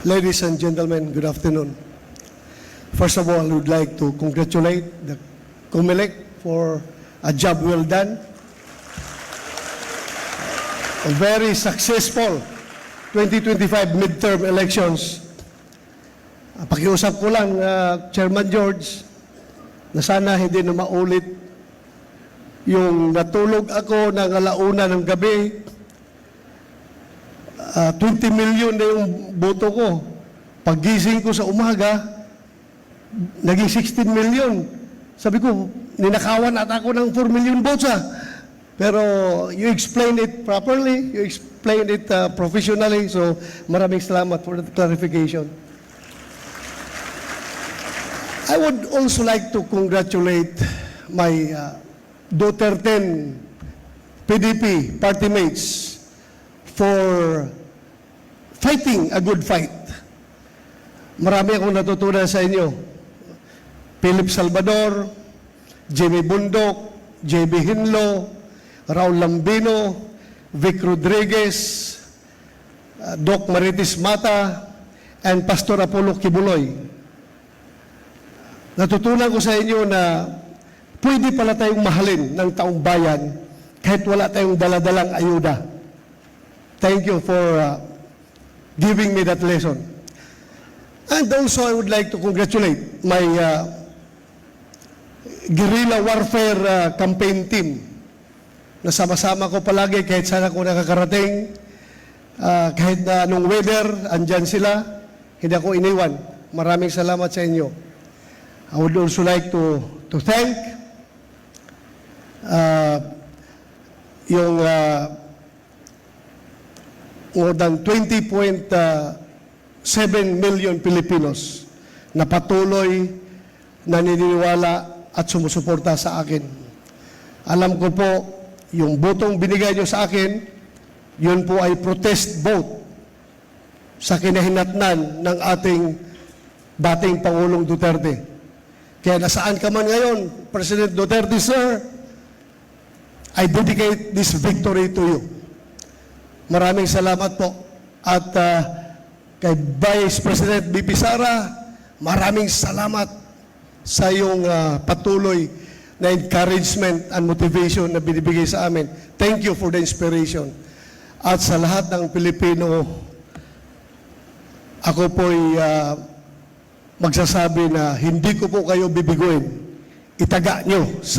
Ladies and gentlemen, good afternoon. First of all, I would like to congratulate the COMELEC for a job well done. A very successful 2025 midterm elections. Pakiusap ko lang, Chairman George, na sana hindi na maulit yung natulog ako ng alauna ng gabi. 20 million na yung boto ko. Paggising ko sa umaga, naging 16 million. Sabi ko, ninakawan at ako ng 4 million votes Pero you explained it properly, you explained it professionally, so maraming salamat for that clarification. I would also like to congratulate my Duterte PDP party mates for fighting a good fight. Marami akong natutunan sa inyo. Philip Salvador, Jimmy Bundok, JB Hinlo, Raul Lambino, Vic Rodriguez, Doc Marites Mata, and Pastor Apollo Kibuloy. Natutunan ko sa inyo na pwede pala tayong mahalin ng taong bayan kahit wala tayong daladalang ayuda. Thank you for giving me that lesson. And also, I would like to congratulate my guerrilla warfare campaign team. Nasama-sama ko palagi kahit saan ako nakakarating. Kahit na anong weather, andyan sila. Hindi ako iniwan. Maraming salamat sa inyo. I would also like to thank yung more than 20.7 million Filipinos na patuloy naniniwala at sumusuporta sa akin. Alam ko po, yung botong binigay nyo sa akin, yun po ay protest vote sa kinahinatnan ng ating dating Pangulong Duterte. Kaya nasaan ka man ngayon, President Duterte, sir, I dedicate this victory to you. Maraming salamat po. At kay Vice President BP Sara, maraming salamat sa iyong patuloy na encouragement and motivation na binibigay sa amin. Thank you for the inspiration. At sa lahat ng Pilipino, ako po'y magsasabi na hindi ko po kayo bibiguin. Itaga nyo.